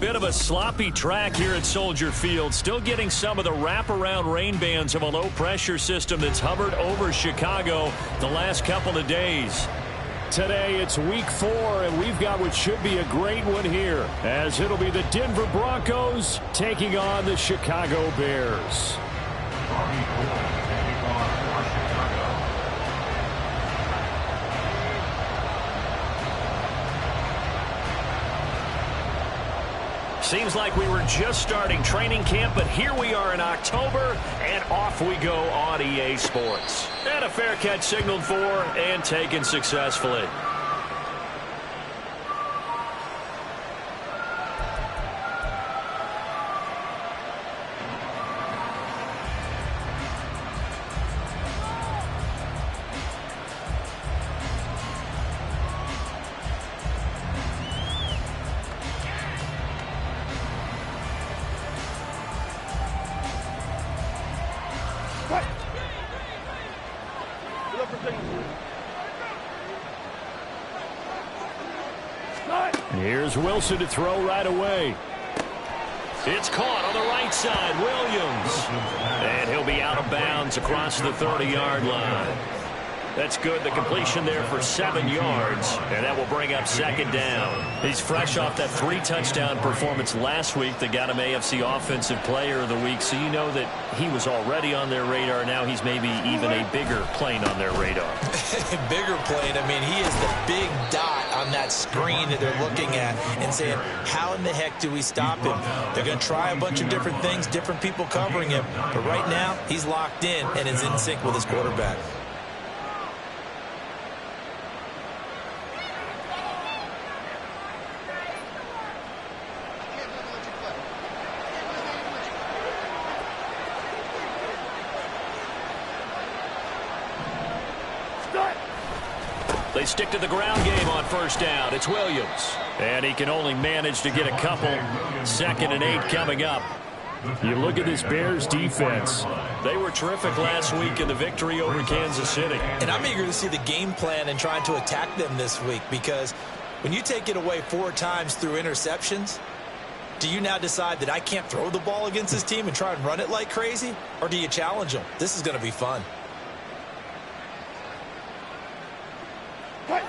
Bit of a sloppy track here at Soldier Field. Still getting some of the wraparound rain bands of a low-pressure system that's hovered over Chicago the last couple of days. Today it's week 4, and we've got what should be a great one here, as it'll be the Denver Broncos taking on the Chicago Bears. Seems like we were just starting training camp, but here we are in October, and off we go on EA Sports. And a fair catch signaled for and taken successfully. Here's Wilson to throw right away. It's caught on the right side, Williams. And he'll be out of bounds across the 30-yard line. That's good. The completion there for 7 yards, and that will bring up second down. He's fresh off that 3-touchdown performance last week that got him AFC Offensive Player of the Week, so you know that he was already on their radar. Now he's maybe even a bigger plane on their radar. Bigger plane. I mean, he is the big dot on that screen that they're looking at and saying, how in the heck do we stop him? They're going to try a bunch of different things, different people covering him, but right now he's locked in and is in sync with his quarterback. They stick to the ground game on first down. It's Williams. And he can only manage to get a couple. 2nd and 8 coming up. You look at this Bears defense. They were terrific last week in the victory over Kansas City. And I'm eager to see the game plan and trying to attack them this week, because when you take it away 4 times through interceptions, do you now decide that I can't throw the ball against this team and try and run it like crazy? Or do you challenge them? This is going to be fun.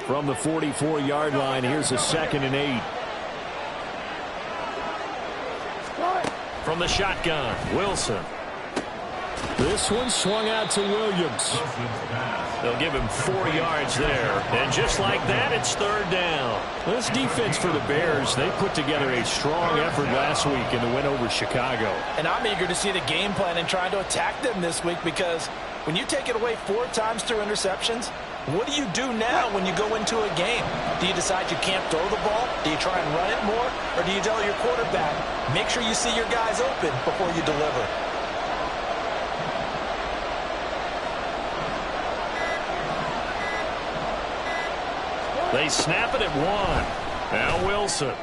From the 44-yard line, here's a 2nd and 8. From the shotgun, Wilson. This one swung out to Williams. They'll give him 4 yards there. And just like that, it's 3rd down. This defense for the Bears, they put together a strong effort last week in the win over Chicago. And I'm eager to see the game plan and trying to attack them this week, because when you take it away 4 times through interceptions, what do you do now when you go into a game? Do you decide you can't throw the ball? Do you try and run it more? Or do you tell your quarterback, make sure you see your guys open before you deliver? They snap it at 1. Now Wilson.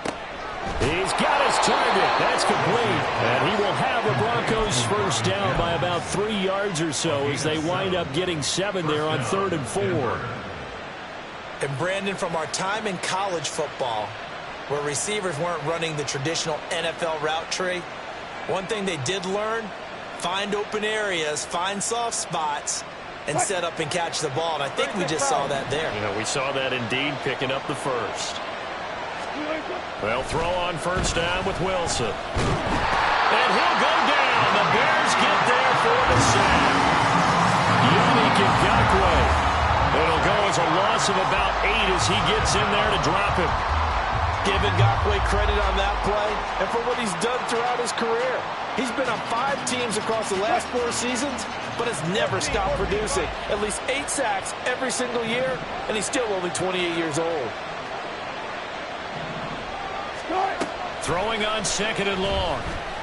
He's got his target. That's complete. And he will have the Broncos first down by about 3 yards or so as they wind up getting 7 there on 3rd and 4. And Brandon, from our time in college football, where receivers weren't running the traditional NFL route tree, one thing they did learn, find open areas, find soft spots, and set up and catch the ball. And I think we just saw that there. Yeah, we saw that indeed, picking up the first. They'll throw on first down with Wilson. And he'll go down. The Bears get there for the sack. Yannick Ngakoue. It'll go as a loss of about 8 as he gets in there to drop him. Give Ngakoue credit on that play and for what he's done throughout his career. He's been on 5 teams across the last 4 seasons, but has never stopped producing. At least 8 sacks every single year, and he's still only 28 years old. Throwing on 2nd and long.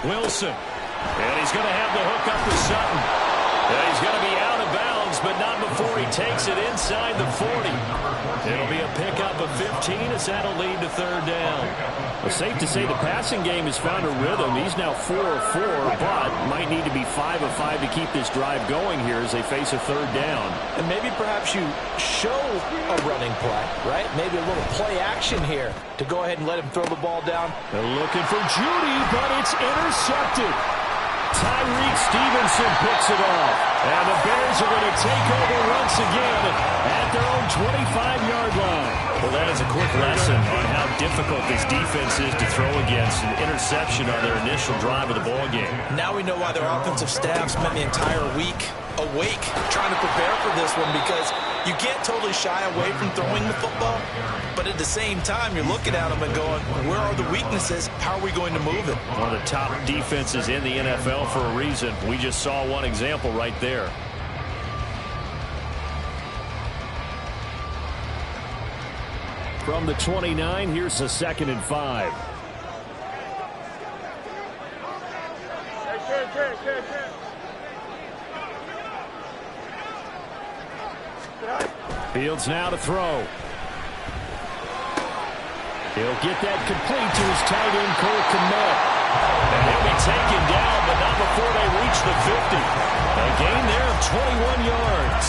Wilson. And he's going to have the hook up to Sutton. And he's going to be out of bounds, but not before he takes it inside the 40. It'll be a pickup of 15 as that'll lead to third down. Well, safe to say the passing game has found a rhythm. He's now 4 of 4, but might need to be 5 of 5 to keep this drive going here as they face a third down. And maybe perhaps you show a running play, right? Maybe a little play action here to go ahead and let him throw the ball down. They're looking for Judy, but it's intercepted. Tyreek Stevenson picks it off. And the Bears are going to take over once again at their own 25-yard line. Well, that is a quick lesson on how difficult this defense is to throw against. An interception on their initial drive of the ballgame. Now we know why their offensive staff spent the entire week awake trying to prepare for this one, because you can't totally shy away from throwing the football, but at the same time you're looking at them and going, where are the weaknesses? How are we going to move it? One of the top defenses in the NFL for a reason. We just saw one example right there. From the 29, here's a 2nd and 5. Fields now to throw. He'll get that complete to his tight end, Cole Kmet. And he'll be taken down, but not before they reach the 50. A gain there of 21 yards.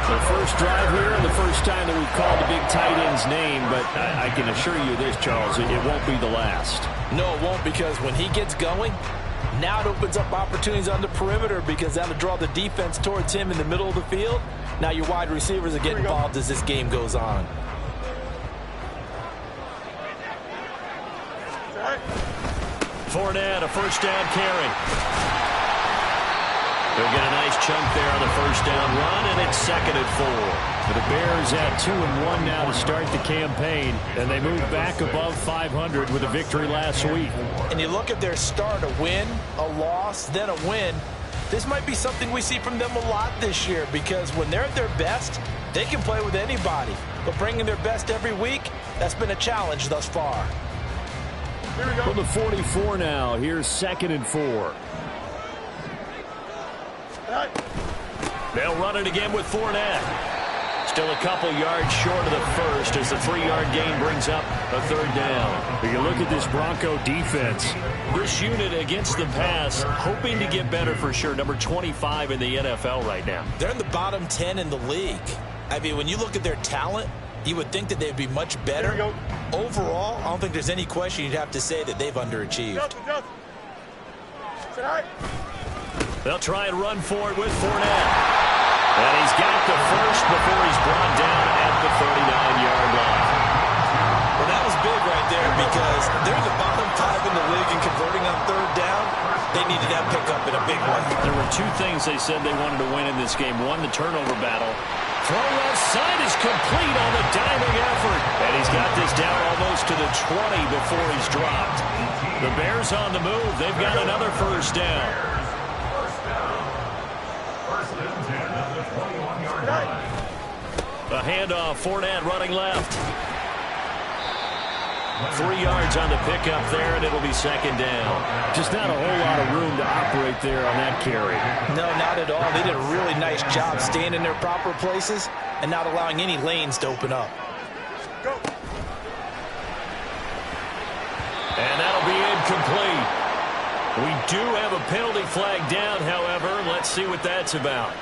The first drive here, and the first time that we've called the big tight end's name, but I can assure you this, Charles, it won't be the last. No, it won't, because when he gets going, now it opens up opportunities on the perimeter, because that'll draw the defense towards him in the middle of the field. Now your wide receivers are getting involved as this game goes on. Fournette, a first down carry. They'll get a nice chunk there on the first down run, and it's 2nd and 4. The Bears at 2-1 now to start the campaign, and they move back above 500 with a victory last week. And you look at their start, a win, a loss, then a win. This might be something we see from them a lot this year, because when they're at their best, they can play with anybody. But bringing their best every week, that's been a challenge thus far. From the 44 now, here's 2nd and 4. They'll run it again with Fournette. Still a couple yards short of the first as the 3-yard gain brings up a third down. But you look at this Bronco defense. This unit against the pass, hoping to get better for sure. Number 25 in the NFL right now. They're in the bottom 10 in the league. I mean, when you look at their talent, you would think that they'd be much better. Overall, I don't think there's any question you'd have to say that they've underachieved. They'll try and run for it with Fournette. And he's got the first before he's brought down at the 39-yard line. Well, that was big right there, because they're in the bottom 5 in the league and converting on third down. They needed that pickup in a big way. There were two things they said they wanted to win in this game. One, the turnover battle. Throw left side is complete on the diving effort. And he's got this down almost to the 20 before he's dropped. The Bears on the move. They've got another first down. A handoff, Fournette running left. 3 yards on the pickup there, and it'll be 2nd down. Just not a whole lot of room to operate there on that carry. No, not at all. They did a really nice job staying in their proper places and not allowing any lanes to open up. And that'll be incomplete. We do have a penalty flag down, however. Let's see what that's about.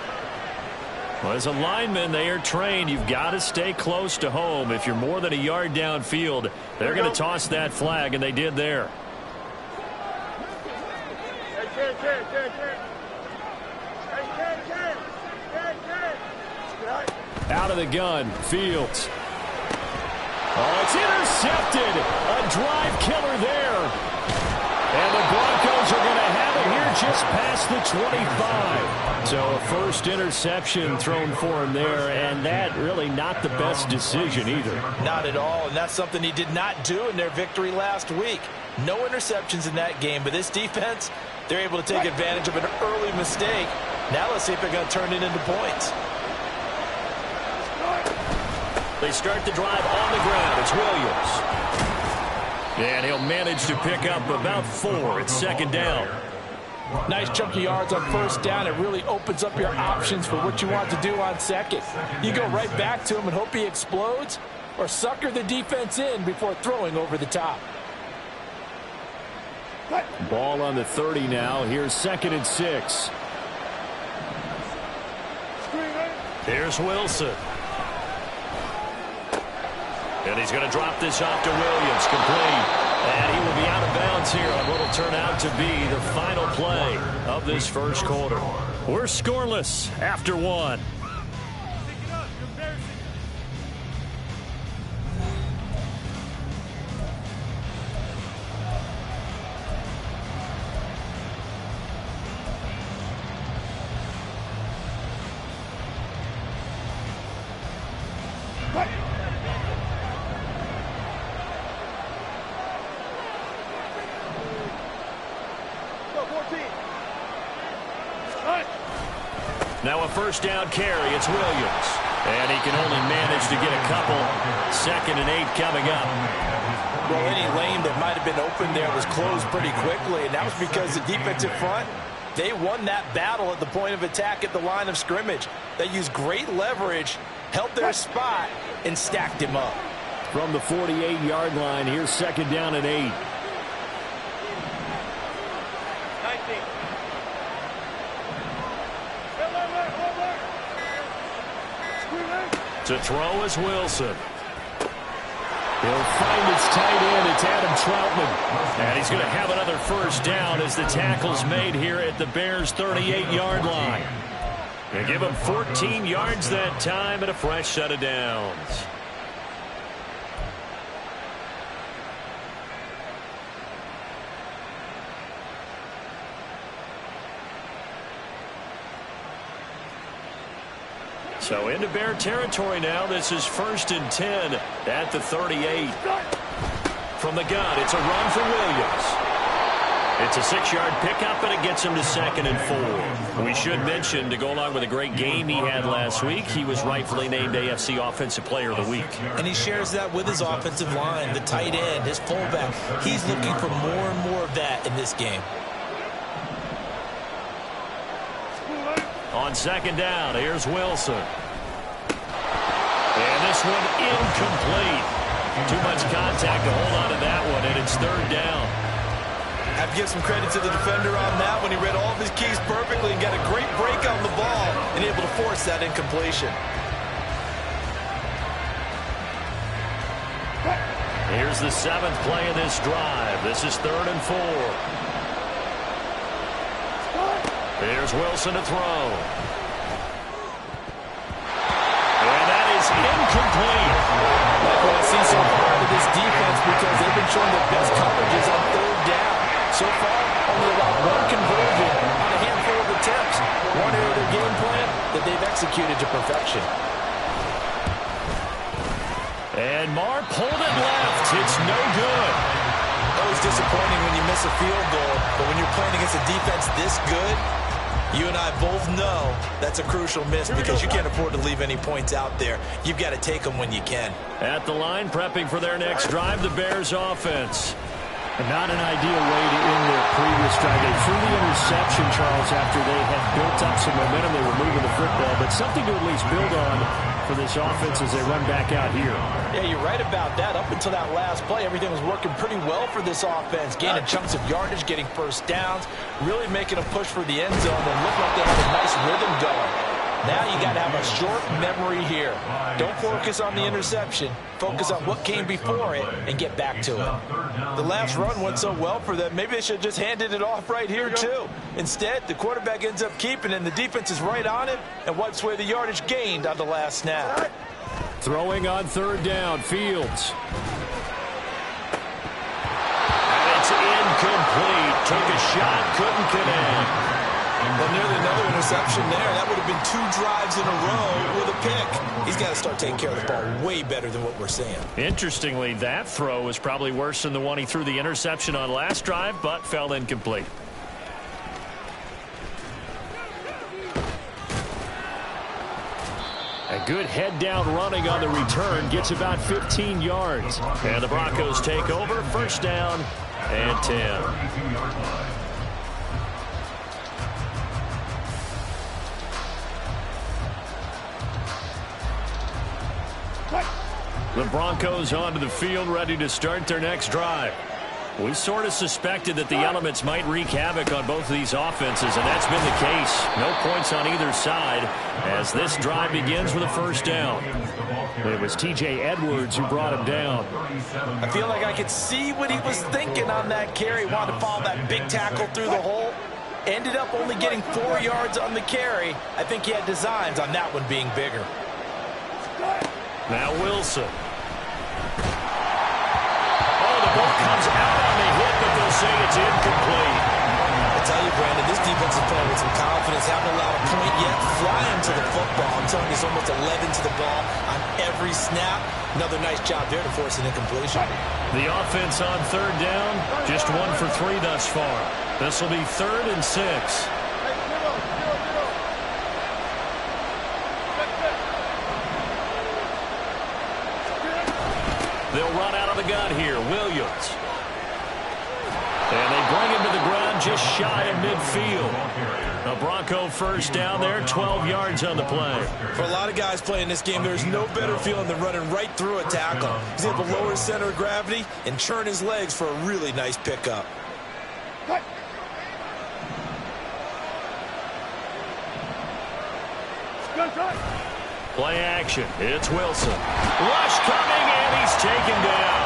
Well, as a lineman, they are trained. You've got to stay close to home. If you're more than a yard downfield, they're going to toss that flag, and they did there. Out of the gun, Fields. Oh, it's intercepted. A drive killer there. And the Broncos are going to have it here just past the 25. So a first interception thrown for him there, and that really not the best decision either. Not at all, and that's something he did not do in their victory last week. No interceptions in that game, but this defense, they're able to take advantage of an early mistake. Now let's see if they're going to turn it into points. They start the drive on the ground. It's Williams. And he'll manage to pick up about 4. It's 2nd down. Nice chunk of yards on first down. It really opens up your options for what you want to do on second. You go right back to him and hope he explodes, or sucker the defense in before throwing over the top. Ball on the 30 now. Here's 2nd and 6. Here's Wilson. And he's going to drop this off to Williams. Complete. And he will be out of bounds here on what will turn out to be the final play of this first quarter. We're scoreless after 1. Now a first down carry. It's Williams. And he can only manage to get a couple. 2nd and 8 coming up. Well, any lane that might have been open there was closed pretty quickly, and that was because the defensive front, they won that battle at the point of attack at the line of scrimmage. They used great leverage, held their spot, and stacked him up. From the 48-yard line, here's 2nd down and 8. To throw is Wilson. He'll find his tight end. It's Adam Troutman. And he's going to have another first down as the tackle's made here at the Bears' 38-yard line. They give him 14 yards that time and a fresh set of downs. So into Bear territory now. This is 1st and 10 at the 38. From the gun, it's a run for Williams. It's a 6-yard pickup, and it gets him to 2nd and 4. We should mention, to go along with a great game he had last week, he was rightfully named AFC Offensive Player of the Week. And he shares that with his offensive line, the tight end, his fullback. He's looking for more and more of that in this game. On 2nd down, here's Wilson. And this one incomplete. Too much contact to hold on to that one, and it's 3rd down. I have to give some credit to the defender on that when he read all of his keys perfectly and got a great break on the ball and able to force that incompletion. Here's the 7th play of this drive. This is 3rd and 4. Here's Wilson to throw. And that is incomplete. Like what I see so far out of this defense, because they've been showing the best coverages on 3rd down. So far, only about 1 conversion on a handful of attempts. One area of their game plan that they've executed to perfection. And Marr pulled it left. It's no good. Always disappointing when you miss a field goal, but when you're playing against a defense this good, you and I both know that's a crucial miss because you can't afford to leave any points out there. You've got to take them when you can. At the line, prepping for their next drive, the Bears offense. Not an ideal way to end their previous drive. They threw the interception, Charles, after they had built up some momentum. They were moving the football, but something to at least build on for this offense as they run back out here. Yeah, you're right about that. Up until that last play, everything was working pretty well for this offense. Gaining chunks of yardage, getting first downs, really making a push for the end zone, and looked like they had a nice rhythm going. Now you got to have a short memory here. Don't focus on the interception. Focus on what came before it and get back to it. The last run went so well for them, maybe they should have just handed it off right here too. Instead, the quarterback ends up keeping it, and the defense is right on him and wipes away the yardage gained on the last snap. Throwing on 3rd down, Fields. And it's incomplete. Took a shot, couldn't connect. Well, nearly another interception there. That would have been 2 drives in a row with a pick. He's got to start taking care of the ball way better than what we're seeing. Interestingly, that throw was probably worse than the one he threw the interception on last drive, but fell incomplete. A good head-down running on the return. Gets about 15 yards. And the Broncos take over. 1st down and 10. The Broncos onto the field, ready to start their next drive. We sort of suspected that the elements might wreak havoc on both of these offenses, and that's been the case. No points on either side as this drive begins with a first down. It was T.J. Edwards who brought him down. I feel like I could see what he was thinking on that carry. Wanted to follow that big tackle through the hole. Ended up only getting 4 yards on the carry. I think he had designs on that one being bigger. Now Wilson. Oh, the ball comes out on the hit, but they'll say it's incomplete. I tell you, Brandon, this defense is playing with some confidence. Haven't allowed a point yet. Flying to the football. I'm telling you, it's almost 11 to the ball on every snap. Another nice job there to force an incompletion. The offense on third down, just 1 for 3 thus far. This will be 3rd and 6. They'll run out of the gun here. Williams. And they bring him to the ground just shy of midfield. A Bronco first down there, 12 yards on the play. For a lot of guys playing this game, there's no better feeling than running right through a tackle. He's able to lower his center of gravity and churn his legs for a really nice pickup. Play action. It's Wilson. Rush coming, and he's taken down.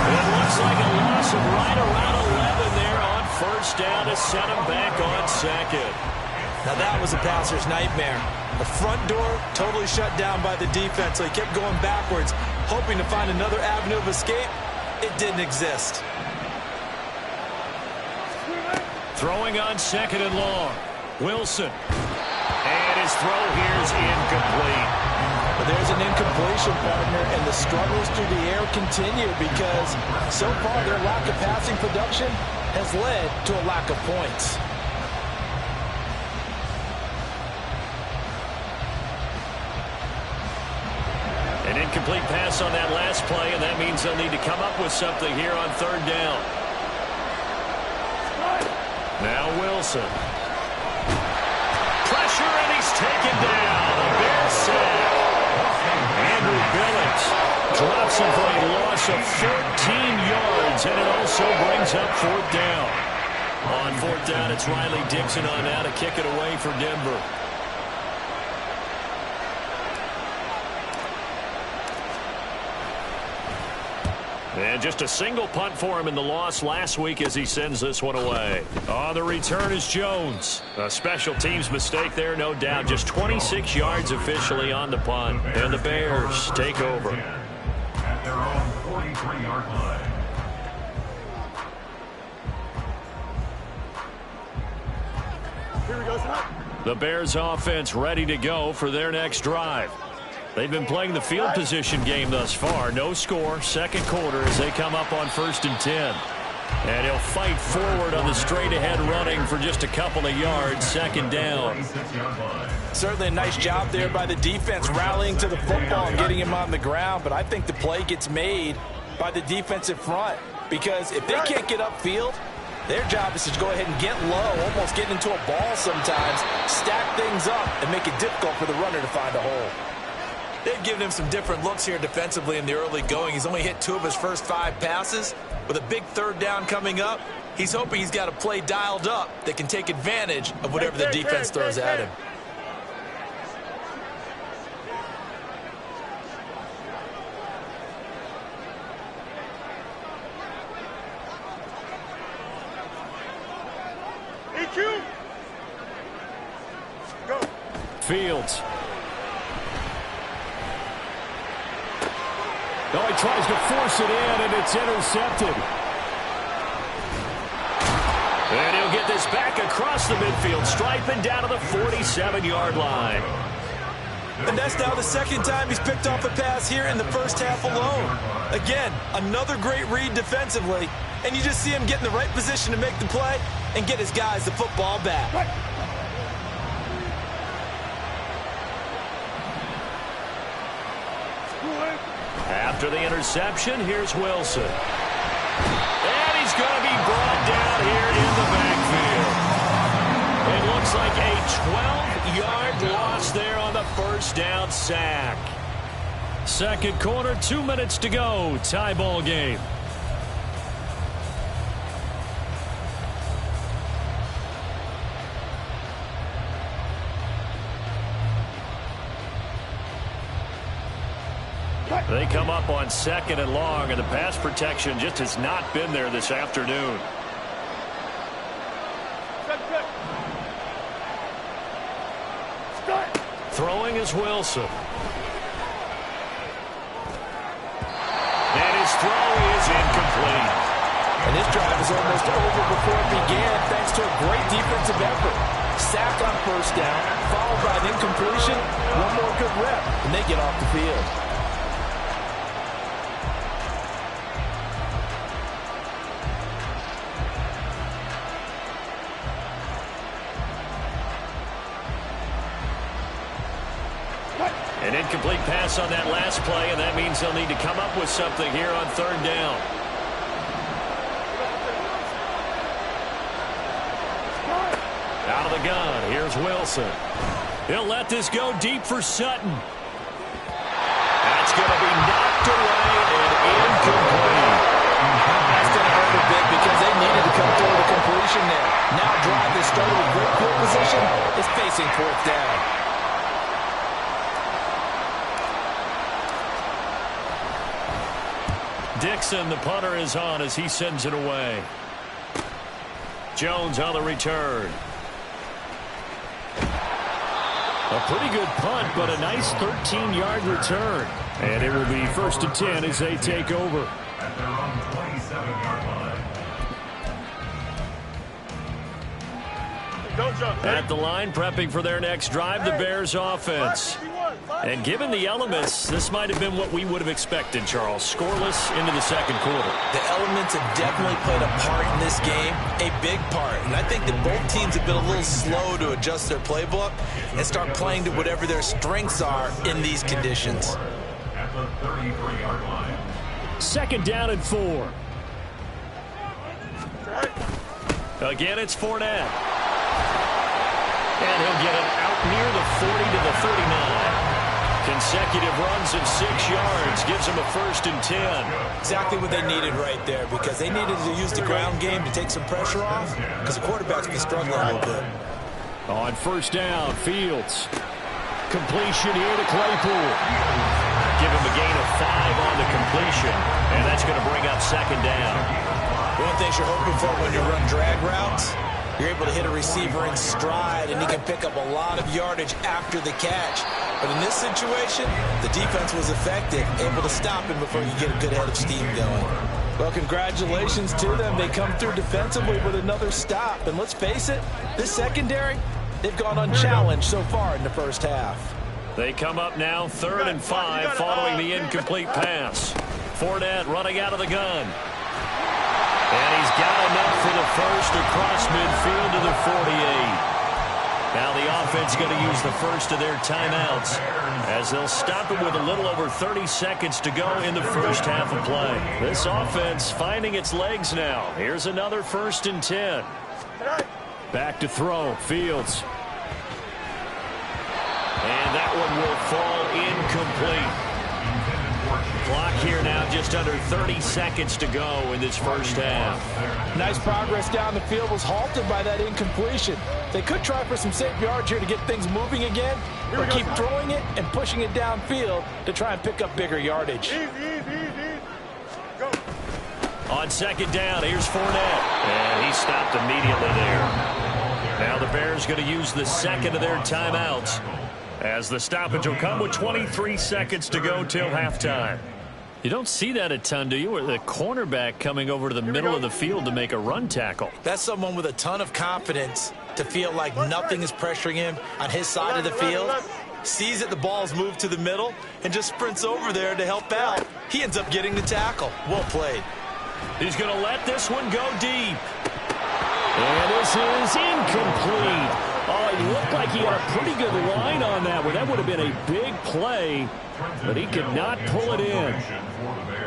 It looks like a loss of right around 11 there on first down to set him back on second. Now that was a passer's nightmare. The front door totally shut down by the defense, so he kept going backwards, hoping to find another avenue of escape. It didn't exist. Throwing on 2nd and long. Wilson. And his throw here is incomplete. But there's an incompletion, partner, and the struggles through the air continue because so far their lack of passing production has led to a lack of points. An incomplete pass on that last play, and that means they'll need to come up with something here on third down. Now Wilson. Pressure, and he's taken down. A Bears sack. Andrew Billings drops him for a loss of 14 yards, and it also brings up 4th down. On 4th down, it's Riley Dixon on now to kick it away for Denver. And just a single punt for him in the loss last week as he sends this one away. On the return is Jones. A special teams mistake there, no doubt. Just 26 yards officially on the punt. And the Bears take over. At their own 43-yard line. Here we go, sir. The Bears offense ready to go for their next drive. They've been playing the field position game thus far. No score, 2nd quarter as they come up on 1st and 10. And he'll fight forward on the straight-ahead running for just a couple of yards, 2nd down. Certainly a nice job there by the defense rallying to the football and getting him on the ground. But I think the play gets made by the defensive front because if they can't get upfield, their job is to go ahead and get low, almost get into a ball sometimes, stack things up, and make it difficult for the runner to find a hole. They've given him some different looks here defensively in the early going. He's only hit 2 of his first 5 passes. With a big 3rd down coming up, he's hoping he's got a play dialed up that can take advantage of whatever the defense throws at him. Go. Fields. Oh, he tries to force it in, and it's intercepted. And he'll get this back across the midfield stripe and down to the 47-yard line. And that's now the 2nd time he's picked off a pass here in the first half alone. Again, another great read defensively, and you just see him get in the right position to make the play and get his guys the football back. After the interception, here's Wilson. And he's going to be brought down here in the backfield. It looks like a 12-yard loss there on the first down sack. Second quarter, 2 minutes to go. Tie ball game. They come up on 2nd and long, and the pass protection just has not been there this afternoon. Throwing is Wilson. And his throw is incomplete. And this drive is almost over before it began thanks to a great defensive effort. Sack on first down, followed by an incompletion. One more good rep, and they get off the field. An incomplete pass on that last play, and that means they'll need to come up with something here on 3rd down. Out of the gun, here's Wilson. He'll let this go deep for Sutton. That's going to be knocked away and incomplete. That's going to hurt a bit because they needed to come through the completion there. Now drive that started with great field position is facing 4th down. Dixon, the punter, is on as he sends it away. Jones on the return. A pretty good punt, but a nice 13-yard return. And it will be 1st and 10 as they take over. At their own 27-yard line. At the line, prepping for their next drive, the Bears offense. And given the elements, this might have been what we would have expected, Charles. Scoreless into the 2nd quarter. The elements have definitely played a part in this game, a big part. And I think that both teams have been a little slow to adjust their playbook and start playing to whatever their strengths are in these conditions. At the 33-yard line. 2nd down and 4. Again, it's Fournette. And he'll get it out near the 40 to the 39. Consecutive runs of 6 yards gives them a 1st and 10. Exactly what they needed right there, because they needed to use the ground game to take some pressure off, because the quarterback's been struggling a little bit. On 1st down, Fields. Completion here to Claypool. Give him a gain of 5 on the completion, and that's going to bring up 2nd down. One of the things you're hoping for when you run drag routes, you're able to hit a receiver in stride, and he can pick up a lot of yardage after the catch. But in this situation, the defense was effective, able to stop him before you get a good head of steam going. Well, congratulations to them. They come through defensively with another stop. And let's face it, this secondary, they've gone unchallenged so far in the first half. They come up now 3rd and 5 following the incomplete pass. Fournette running out of the gun. And he's got enough for the first across midfield to the 48. Now the offense going to use the first of their timeouts as they'll stop it with a little over 30 seconds to go in the first half of play. This offense finding its legs now. Here's another 1st and 10. Back to throw, Fields. And that one will fall incomplete. Clock here now just under 30 seconds to go in this first half. Nice progress down the field was halted by that incompletion. They could try for some safe yards here to get things moving again, or keep throwing it and pushing it downfield to try and pick up bigger yardage. On 2nd down, here's Fournette. And he stopped immediately there. Now the Bears going to use the 2nd of their timeouts, as the stoppage will come with 23 seconds to go till halftime. You don't see that a ton, do you? Or the cornerback coming over to the middle of the field to make a run tackle. That's someone with a ton of confidence to feel like nothing is pressuring him on his side of the field. Sees that the ball's moved to the middle and just sprints over there to help out. He ends up getting the tackle. Well played. He's going to let this one go deep. And this is incomplete. Oh, it looked like he had a pretty good line on that one. That would have been a big play, but he could not pull it in.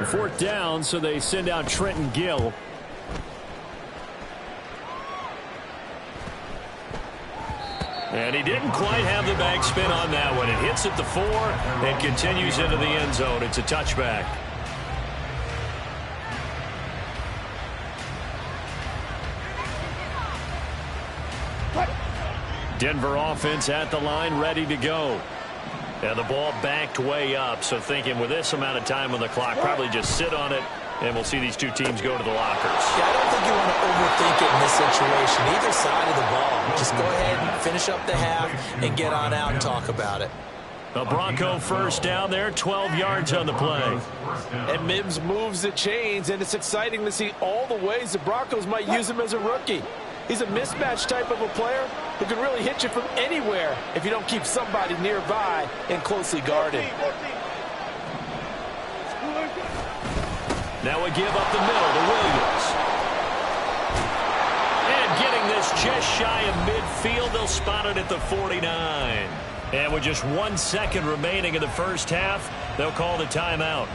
4th down, so they send out Trenton Gill. And he didn't quite have the backspin on that one. It hits at the 4 and continues into the end zone. It's a touchback. Denver offense at the line, ready to go. And the ball backed way up, so thinking with this amount of time on the clock, probably just sit on it, and we'll see these two teams go to the lockers. Yeah, I don't think you want to overthink it in this situation. Either side of the ball. Just go ahead and finish up the half and get on out and talk about it. A Bronco first down there, 12 yards on the play. And Mims moves the chains, and it's exciting to see all the ways the Broncos might use him as a rookie. He's a mismatch type of a player who can really hit you from anywhere if you don't keep somebody nearby and closely guarded. Now we give up the middle to Williams. And getting this just shy of midfield, they'll spot it at the 49. And with just 1 second remaining in the first half, they'll call the timeout.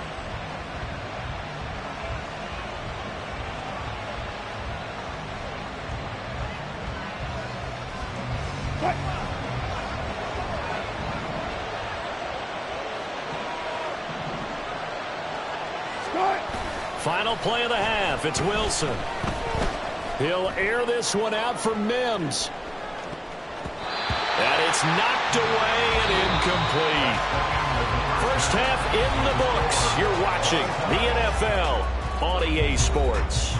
Final play of the half. It's Wilson. He'll air this one out for Mims. And it's knocked away and incomplete. First half in the books. You're watching the NFL on EA Sports.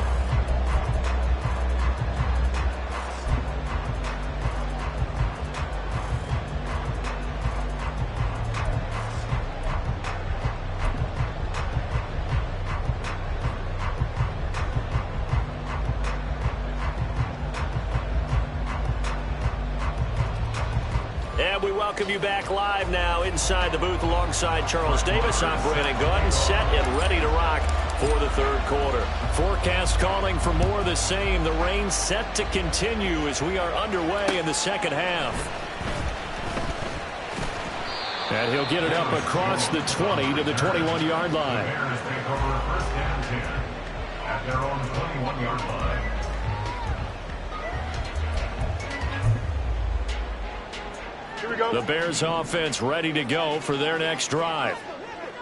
We welcome you back live now inside the booth alongside Charles Davis. I'm Brandon Gaudin, set and ready to rock for the third quarter. Forecast calling for more of the same. The rain set to continue as we are underway in the second half. And he'll get it up across the 20 to the 21-yard line. Bears take over first and 10 at their own 21-yard line. The Bears offense ready to go for their next drive.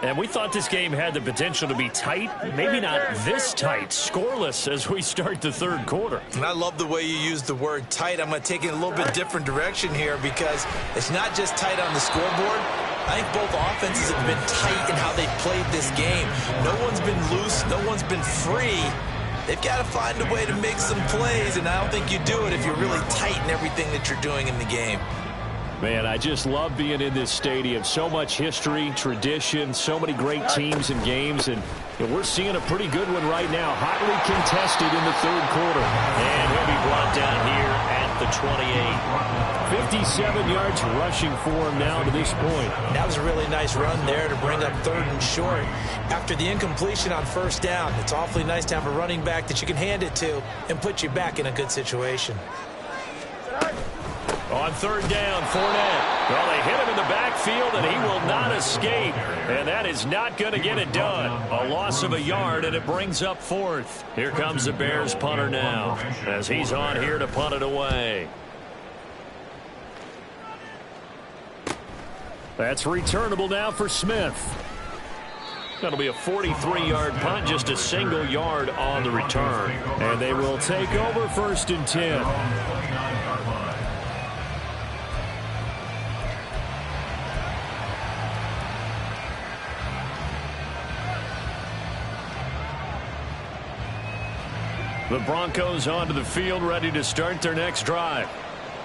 And we thought this game had the potential to be tight, maybe not this tight, scoreless as we start the third quarter. And I love the way you use the word tight. I'm going to take it in a little bit different direction here because it's not just tight on the scoreboard. I think both offenses have been tight in how they've played this game. No one's been loose. No one's been free. They've got to find a way to make some plays, and I don't think you do it if you're really tight in everything that you're doing in the game. Man, I just love being in this stadium. So much history, tradition, so many great teams and games, and we're seeing a pretty good one right now. Hotly contested in the third quarter. And he'll be brought down here at the 28. 57 yards rushing for him now to this point. That was a really nice run there to bring up third and short. After the incompletion on first down, it's awfully nice to have a running back that you can hand it to and put you back in a good situation. On third down, Fournette. Well, they hit him in the backfield, and he will not escape. And that is not going to get it done. A loss of a yard, and it brings up fourth. Here comes the Bears punter now as he's on here to punt it away. That's returnable now for Smith. That'll be a 43-yard punt, just a single yard on the return. And they will take over first and 10. The Broncos onto the field, ready to start their next drive.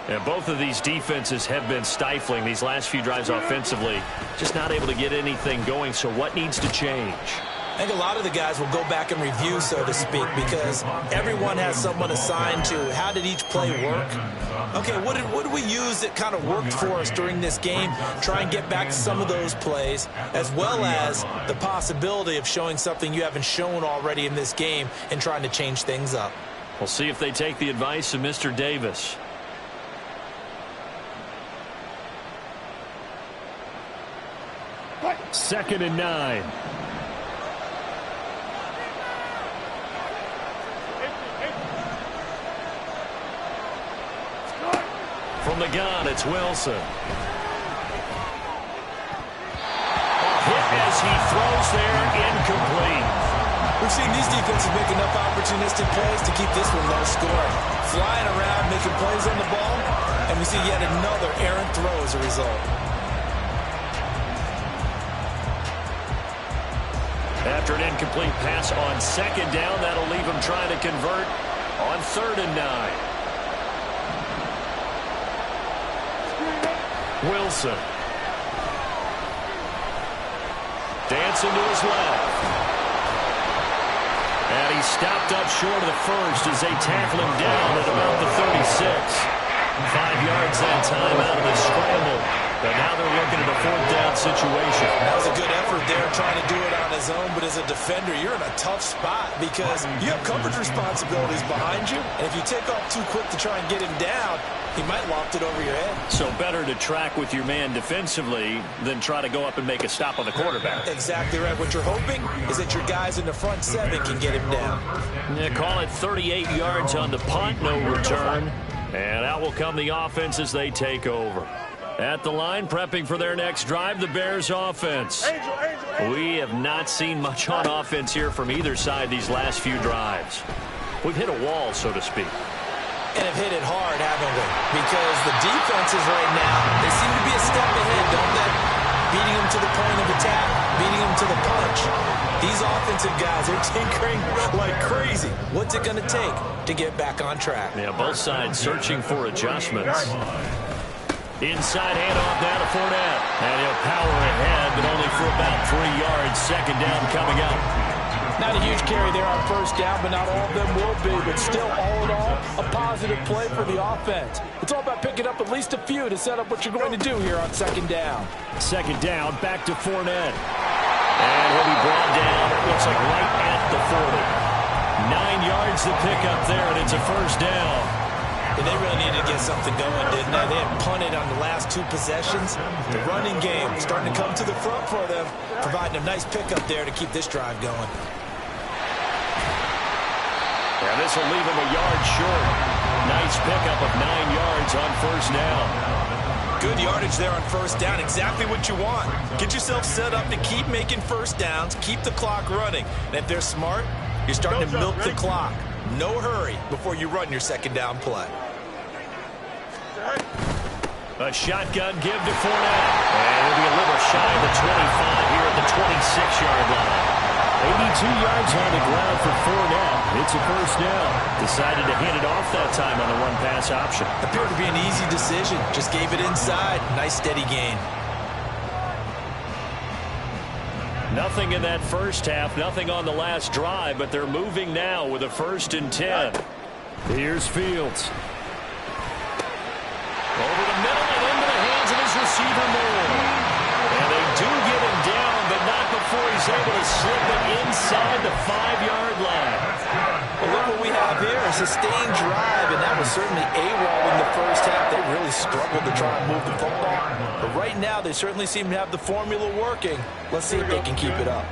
And both of these defenses have been stifling these last few drives offensively. Just not able to get anything going, so what needs to change? I think a lot of the guys will go back and review, so to speak, because everyone has someone assigned to how did each play work. Okay, what did we use that kind of worked for us during this game? Try and get back to some of those plays, as well as the possibility of showing something you haven't shown already in this game and trying to change things up. We'll see if they take the advice of Mr. Davis. Second and 9. From From the gun, it's Wilson. Hit as he throws there, incomplete. We've seen these defenses make enough opportunistic plays to keep this one low scoring. Flying around, making plays on the ball, and we see yet another errant throw as a result. After an incomplete pass on second down, that'll leave him trying to convert on 3rd and 9. Wilson. Dancing to his left. And he's stopped up short of the first as they tackle him down at about the 36. 5 yards that time out of the scramble. But now they're looking at a 4th down situation. That was a good effort there trying to do it on his own, but as a defender, you're in a tough spot because you have coverage responsibilities behind you, and if you take off too quick to try and get him down, he might loft it over your head. So better to track with your man defensively than try to go up and make a stop on the quarterback. Exactly right. What you're hoping is that your guys in the front 7 can get him down. Yeah, call it 38 yards on the punt, no return. And out will come the offense as they take over. At the line, prepping for their next drive, the Bears offense. We have not seen much on offense here from either side these last few drives. We've hit a wall, so to speak. And have hit it hard, haven't we? Because the defenses right now, they seem to be a step ahead, don't they? Beating them to the point of attack, beating them to the punch. These offensive guys are tinkering like crazy. What's it going to take to get back on track? Yeah, both sides searching for adjustments. Inside handoff now to Fournette. And he'll power ahead, but only for about 3 yards. 2nd down coming up. Not a huge carry there on 1st down, but not all of them will be. But still, all in all, a positive play for the offense. It's all about picking up at least a few to set up what you're going to do here on 2nd down. 2nd down, back to Fournette. And he'll be brought down, it looks like right at the 40. 9 yards to pick up there, and it's a 1st down. And they really needed to get something going, didn't they? They had punted on the last 2 possessions. The running game starting to come to the front for them, providing a nice pickup there to keep this drive going. And this will leave him a yard short. Nice pickup of 9 yards on 1st down. Good yardage there on 1st down. Exactly what you want. Get yourself set up to keep making 1st downs, keep the clock running. And if they're smart, you're starting to milk the clock. No hurry before you run your 2nd down play. A shotgun give to Fournette. And it'll be a little shy of the 25 here at the 26-yard line. 82 yards on the ground for Fournette. It's a 1st down. Decided to hand it off that time on the run-pass option. Appeared to be an easy decision. Just gave it inside. Nice steady gain. Nothing in that first half, nothing on the last drive, but they're moving now with a 1st and 10. Here's Fields. Over the middle and into the hands of his receiver, Moore. And they do get him down, but not before he's able to slip it inside the 5-yard line. Well, look what we have here, a sustained drive, and that was certainly AWOL in the first half. They really struggled to try and move the football. But right now, they certainly seem to have the formula working. Let's see if they can keep it up.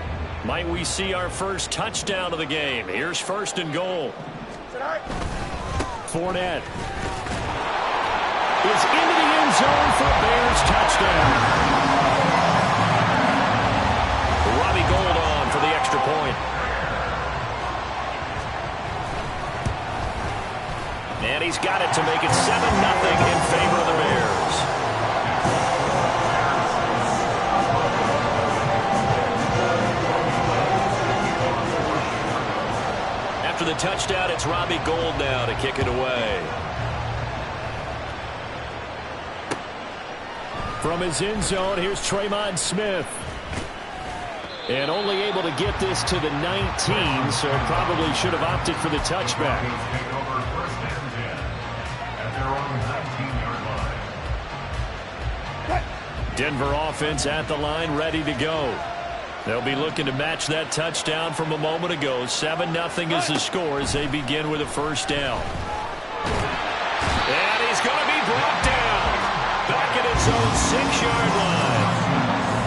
Might we see our first touchdown of the game? Here's 1st and goal. Fournette is into the end zone for a Bears touchdown. Robbie Gould on for the extra point. And he's got it to make it 7-0 in favor of the Bears. After the touchdown, it's Robbie Gould now to kick it away. From his end zone, here's Tremont Smith. And only able to get this to the 19, so probably should have opted for the touchback. Take over 1st and 10 at their own 19-yard line. Denver offense at the line, ready to go. They'll be looking to match that touchdown from a moment ago. 7-0 is the score as they begin with a 1st down. And he's going to be brought down. Back at his own 6-yard line.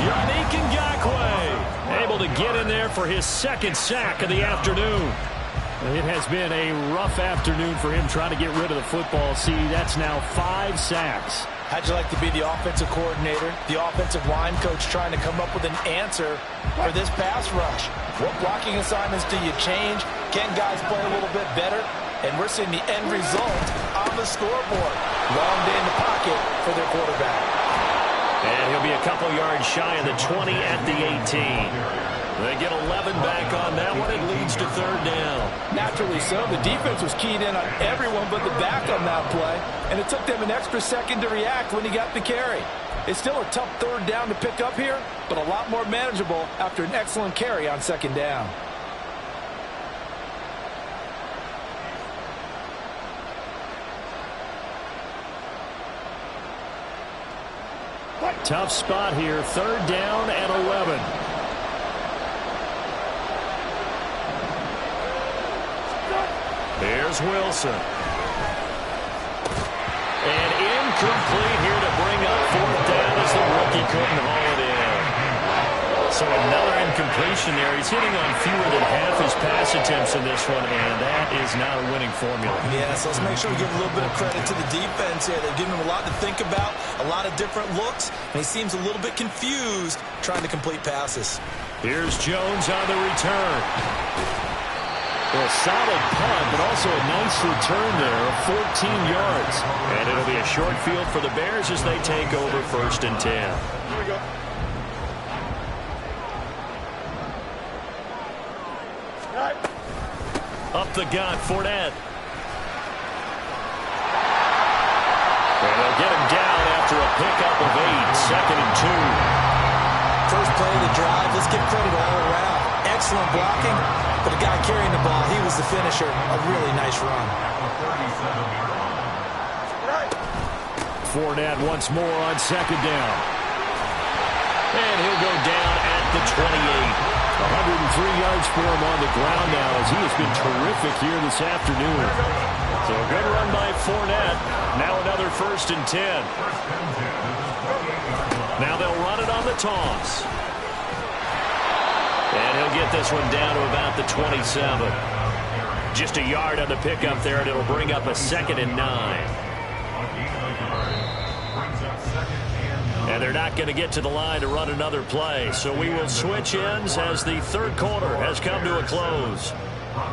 Yannick Ngakoue able to get in there for his 2nd sack of the afternoon. It has been a rough afternoon for him trying to get rid of the football. See, that's now 5 sacks. How'd you like to be the offensive coordinator, the offensive line coach trying to come up with an answer for this pass rush? What blocking assignments do you change? Can guys play a little bit better? And we're seeing the end result on the scoreboard. Long day in the pocket for their quarterback. And he'll be a couple yards shy of the 20 at the 18. They get 11 back on that one. It leads to 3rd down. Naturally so. The defense was keyed in on everyone but the back on that play, and it took them an extra second to react when he got the carry. It's still a tough 3rd down to pick up here, but a lot more manageable after an excellent carry on 2nd down. Tough spot here. 3rd down and 11. Here's Wilson. And incomplete here to bring up 4th down as the rookie couldn't haul it in. So another incompletion there. He's hitting on fewer than half his pass attempts in this one, and that is not a winning formula. Yeah, so let's make sure we give a little bit of credit to the defense here. They've given him a lot to think about, a lot of different looks, and he seems a little bit confused trying to complete passes. Here's Jones on the return. Well, a solid punt, but also a nice return there of 14 yards. And it'll be a short field for the Bears as they take over 1st and 10. Here we go. Up the gut, Fournette. And they'll get him down after a pickup of 8, 2nd and 2. First play of the drive, let's give credit all around. Excellent blocking, but the guy carrying the ball, he was the finisher. A really nice run. Fournette once more on 2nd down. And he'll go down at the 28. 103 yards for him on the ground now as he has been terrific here this afternoon. So a good run by Fournette. Now another 1st and 10. Now they'll run it on the toss. And he'll get this one down to about the 27. Just a yard on the pickup there, and it'll bring up a 2nd and 9. And they're not going to get to the line to run another play. So we will switch ends as the 3rd quarter has come to a close.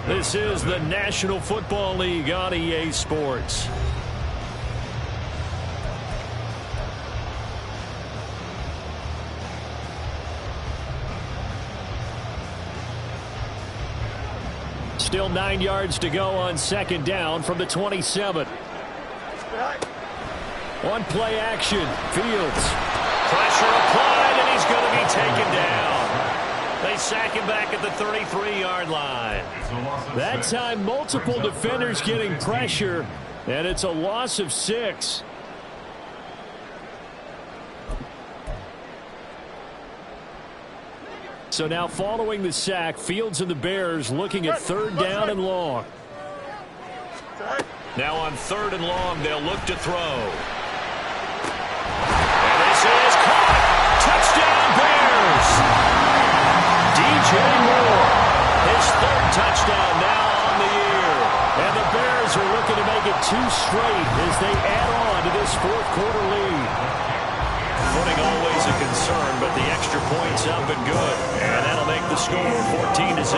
This is the National Football League on EA Sports. Still 9 yards to go on 2nd down from the 27. On play action, Fields. Pressure applied, and he's going to be taken down. They sack him back at the 33-yard line. That time, multiple defenders getting pressure, and it's a loss of 6. So now following the sack, Fields and the Bears looking at 3rd down and long. Now on 3rd and long, they'll look to throw. And this is caught. Touchdown, Bears. DJ Moore, his 3rd touchdown now on the year. And the Bears are looking to make it 2 straight as they add on to this 4th quarter lead. Footing always a concern, but the extra point's up and good. And that'll make the score 14-0.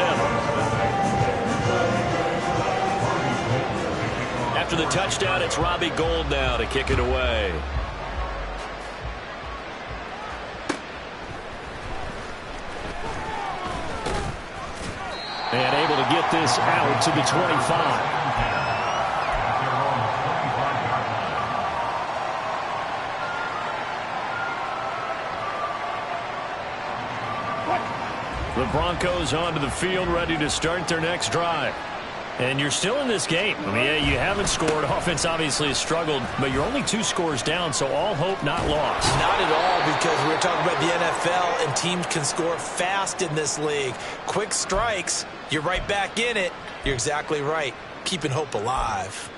After the touchdown, it's Robbie Gould now to kick it away. And able to get this out to the 25. The Broncos onto the field, ready to start their next drive. And you're still in this game. I mean, yeah, you haven't scored. Offense obviously has struggled, but you're only 2 scores down, so all hope not lost. Not at all, because we're talking about the NFL, and teams can score fast in this league. Quick strikes, you're right back in it. You're exactly right. Keeping hope alive.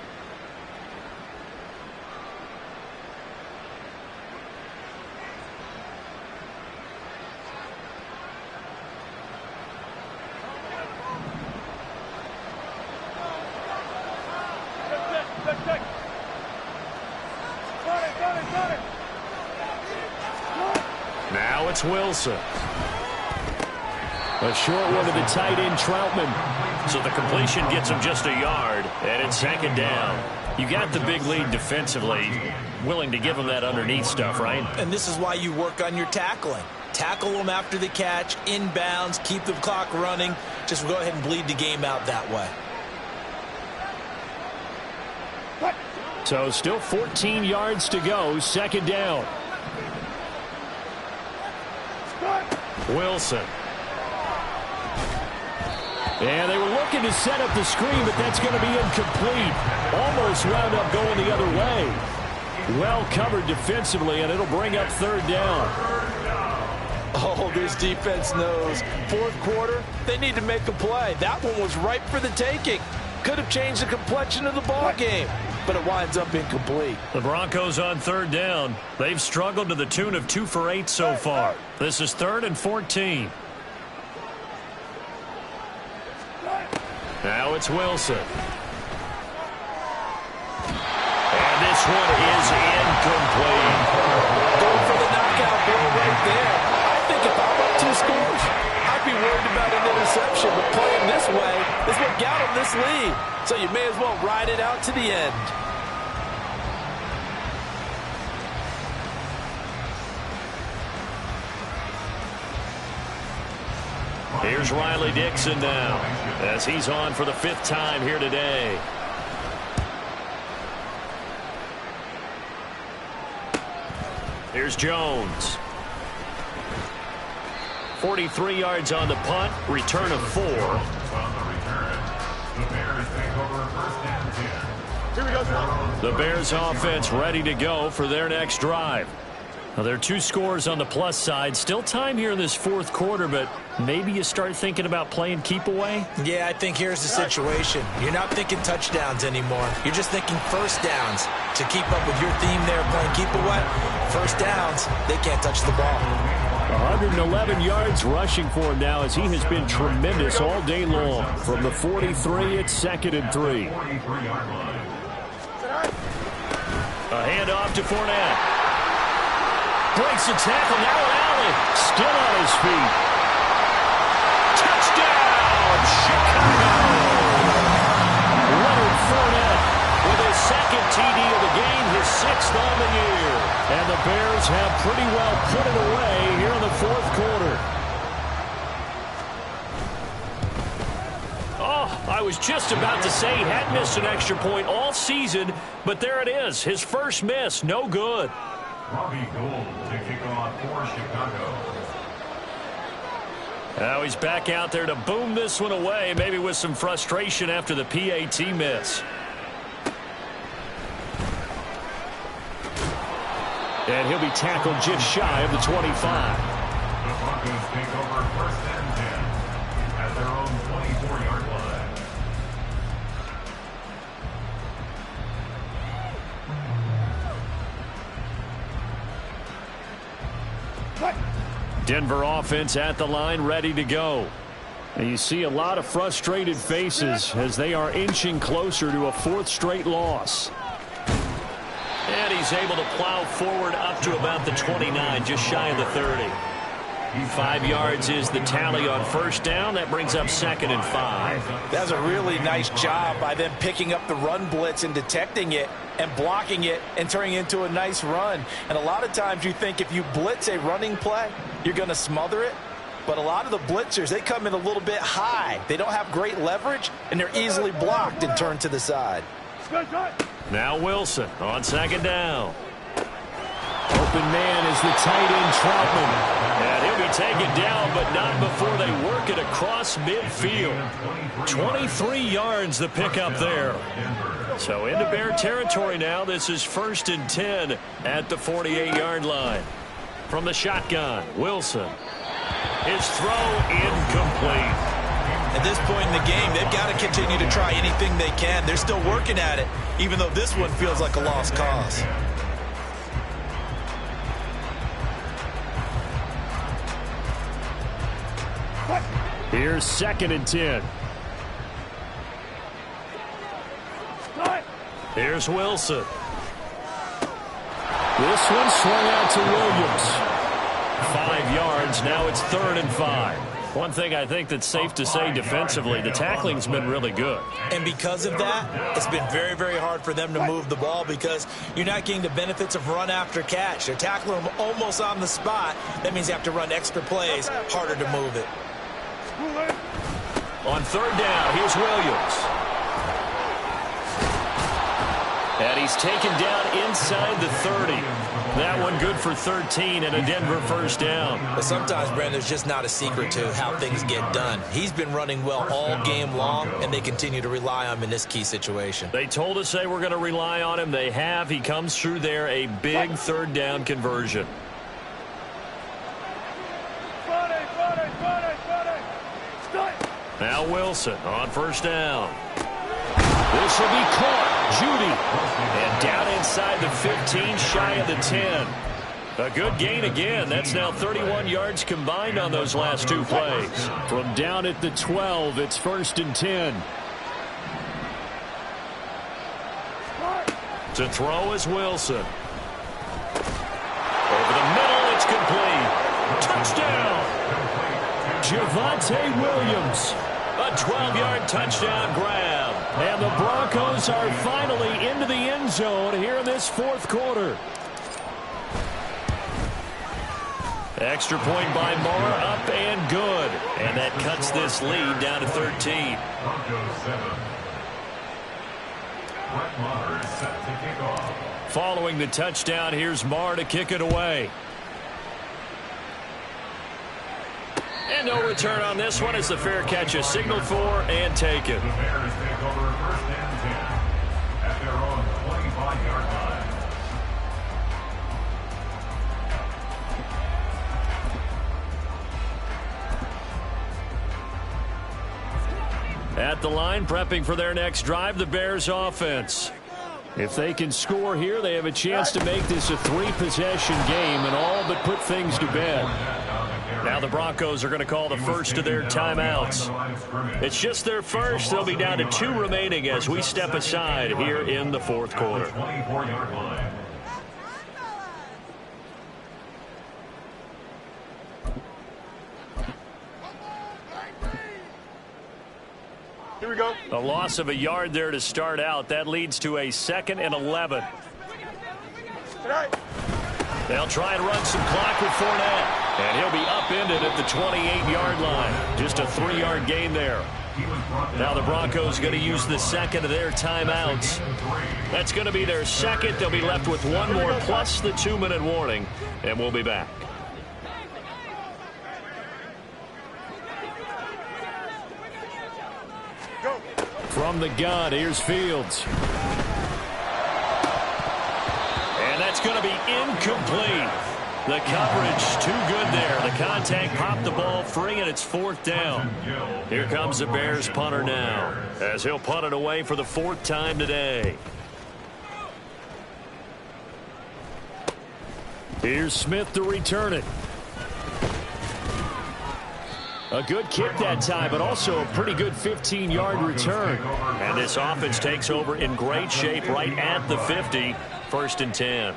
Now it's Wilson. A short one to the tight end, Troutman. So the completion gets him just a yard, and it's second down. You got the big lead defensively. Willing to give him that underneath stuff, right? And this is why you work on your tackling. Tackle them after the catch, inbounds, keep the clock running. Just go ahead and bleed the game out that way. So still 14 yards to go, second down. Wilson. And they were looking to set up the screen, but that's going to be incomplete. Almost wound up going the other way. Well covered defensively, and it'll bring up third down. Oh, this defense knows. Fourth quarter, they need to make a play. That one was ripe for the taking. Could have changed the complexion of the ball game, but it winds up incomplete. The Broncos on third down. They've struggled to the tune of 2 for 8 so far. This is 3rd and 14. Now it's Wilson. And this one is incomplete. Going for the knockout blow right there. I think if I'm up 2 scores, I'd be worried about an interception. But playing this way is what got him this lead. So you may as well ride it out to the end. Here's Riley Dixon now, as he's on for the 5th time here today. Here's Jones. 43 yards on the punt, return of 4. On the return, the Bears take over 1st and 10. Here we go, Scott. The Bears offense ready to go for their next drive. Now, there are 2 scores on the plus side. Still time here in this 4th quarter, but maybe you start thinking about playing keep away? Yeah, I think here's the situation. You're not thinking touchdowns anymore. You're just thinking first downs. To keep up with your theme there, playing keep away, first downs, they can't touch the ball. 111 yards rushing for him now, as he has been tremendous all day long. From the 43, it's 2nd and 3. A handoff to Fournette. Breaks the tackle, now Allen. Still on his feet. Touchdown, Chicago! Leonard Fournette with his 2nd TD of the game, his 6th on the year. And the Bears have pretty well put it away here in the 4th quarter. Oh, I was just about to say he hadn't missed an extra point all season, but there it is, his first miss, no good. Robbie Gould to kick off for Chicago. Now he's back out there to boom this one away, maybe with some frustration after the PAT miss. And he'll be tackled just shy of the 25. The Broncos take over 1st and 10 at their own 24-yard line. Denver offense at the line, ready to go. And you see a lot of frustrated faces as they are inching closer to a 4th straight loss. And he's able to plow forward up to about the 29, just shy of the 30. 5 yards is the tally on first down. That brings up 2nd and 5. That's a really nice job by them picking up the run blitz and detecting it and blocking it and turning it into a nice run. And a lot of times you think if you blitz a running play, you're going to smother it. But a lot of the blitzers, they come in a little bit high. They don't have great leverage, and they're easily blocked and turned to the side. Now Wilson on 2nd down. Open man is the tight end, Troutman. And he'll be taken down, but not before they work it across midfield. 23 yards the pickup there. So into Bear territory now. This is 1st and 10 at the 48-yard line. From the shotgun, Wilson. His throw incomplete. At this point in the game, they've got to continue to try anything they can. They're still working at it, even though this one feels like a lost cause. Here's 2nd and 10. Here's Wilson. This one swung out to Williams. yards. Now it's 3rd and 5. One thing I think that's safe to say defensively, the tackling's been really good. And because of that, it's been very, very hard for them to move the ball because you're not getting the benefits of run after catch. They're tackling them almost on the spot. That means you have to run extra plays, harder to move it. On 3rd down, here's Williams. And he's taken down inside the 30. That one good for 13 and a Denver 1st down. But sometimes, Brandon, there's just not a secret to how things get done. He's been running well all game long, and they continue to rely on him in this key situation. They told us they were going to rely on him. They have. He comes through there, a big 3rd down conversion. Now Wilson on 1st down. This will be caught. Judy. And down inside the 15, shy of the 10. A good gain again. That's now 31 yards combined on those last 2 plays. From down at the 12, it's 1st and 10. To throw is Wilson. Over the middle, it's complete. Touchdown. Javonte Williams. A 12-yard touchdown grab. And the Broncos are finally into the end zone here in this 4th quarter. Extra point by Moore, up and good. And that cuts this lead down to 13. Following the touchdown, here's Moore to kick it away. And no return on this one as the fair catch is signaled for and taken. The Bears take over 1st and 10 at their own 25-yard line. At the line, prepping for their next drive, the Bears offense. If they can score here, they have a chance to make this a 3-possession game and all but put things to bed. Now the Broncos are going to call the first of their timeouts. It's just their first. They'll be down to 2 remaining as we step aside here in the 4th quarter. 24-yard line. Here we go. A loss of a yard there to start out. That leads to a 2nd and 11. They'll try and run some clock with Fournette. And he'll be upended at the 28-yard line. Just a 3-yard gain there. Now the Broncos going to use the 2nd of their timeouts. That's going to be their 2nd. They'll be left with 1 more plus the 2-minute warning. And we'll be back. From the gun, here's Fields. And that's going to be incomplete. The coverage too good there. The contact popped the ball free, and it's 4th down. Here comes the Bears punter now, as he'll punt it away for the 4th time today. Here's Smith to return it. A good kick that time, but also a pretty good 15-yard return. And this offense takes over in great shape right at the 50. 1st and 10.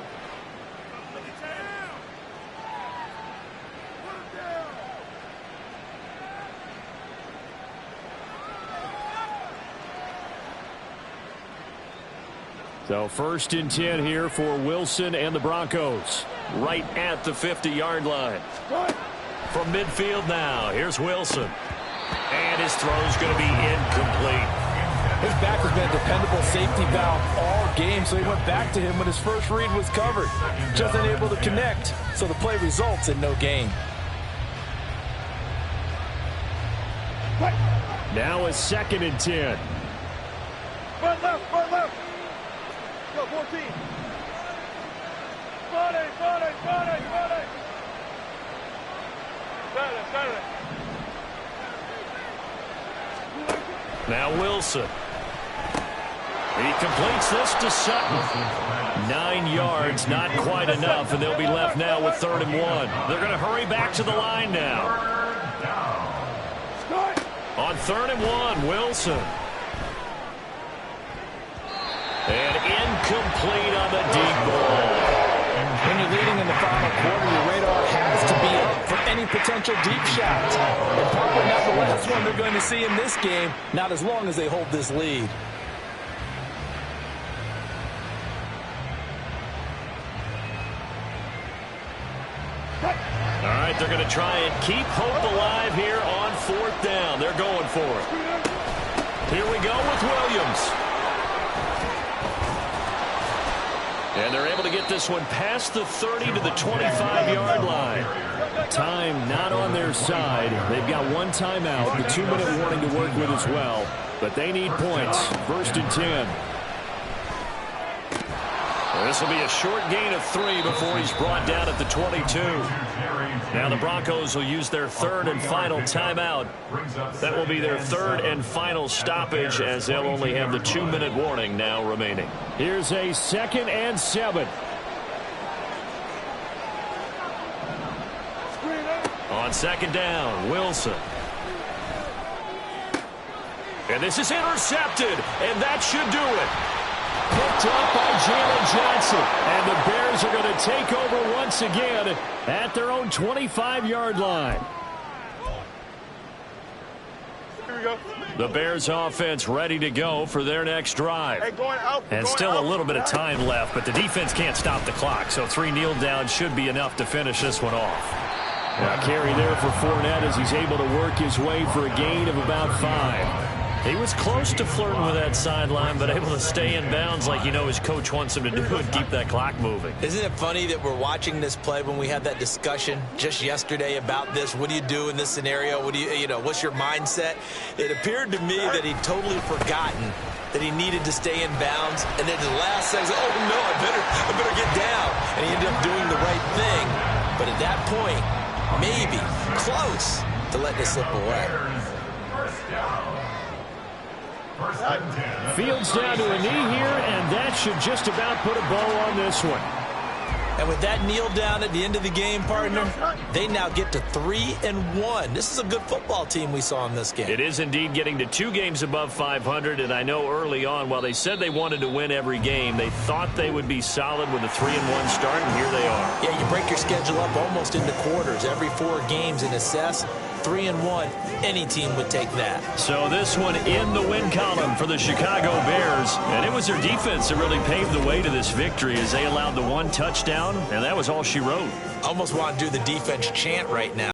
So 1st and 10 here for Wilson and the Broncos. Right at the 50-yard line. From midfield now, here's Wilson. And his throw's going to be incomplete. His back has been a dependable safety valve all game, so he went back to him when his first read was covered. Just unable to connect, so the play results in no gain. Now a 2nd and 10. Front left, front left. Go, 14. Friday. Saturday. Now Wilson. He completes this to Sutton. 9 yards, not quite enough, and they'll be left now with 3rd and 1. They're going to hurry back to the line now. On 3rd and 1, Wilson. And incomplete on the deep ball. When you're leading in the final quarter, your radar has to be up for any three potential deep shots. And probably not the last one they're going to see in this game, not as long as they hold this lead. All right, they're going to try and keep hope alive here on 4th down. They're going for it. Here we go with Williams. And they're able to get this one past the 30 to the 25-yard line. Time not on their side. They've got one timeout, the 2-minute warning to work with as well. But they need points. 1st and 10. This will be a short gain of 3 before he's brought down at the 22. Now the Broncos will use their 3rd and final timeout. That will be their 3rd and final stoppage, as they'll only have the 2-minute warning now remaining. Here's a 2nd and 7. On 2nd down, Wilson. And this is intercepted, and that should do it. Picked up by Jalen Johnson. And the Bears are going to take over once again at their own 25-yard line. Here we go. The Bears offense ready to go for their next drive. And still a little bit of time left, but the defense can't stop the clock, so 3 kneel downs should be enough to finish this one off. Now carry there for Fournette as he's able to work his way for a gain of about 5. He was close to flirting with that sideline, but able to stay in bounds like his coach wants him to do and keep that clock moving. Isn't it funny that we're watching this play when we had that discussion just yesterday about this? What do you do in this scenario? What do what's your mindset? It appeared to me that he'd totally forgotten that he needed to stay in bounds, and then the last second, oh no, I better get down. And he ended up doing the right thing. But at that point, maybe close to letting it slip away. Fields down to a knee here, and that should just about put a bow on this one. And with that kneel down at the end of the game, partner, they now get to 3-1. This is a good football team we saw in this game. It is indeed getting to 2 games above 500, and I know early on, while they said they wanted to win every game, they thought they would be solid with a 3-1 start, and here they are. Yeah, you break your schedule up almost into quarters, every 4 games, and assess 3-1. Any team would take that. So this one in the win column for the Chicago Bears, and it was their defense that really paved the way to this victory as they allowed the 1 touchdown, and that was all she wrote. I almost want to do the defense chant right now.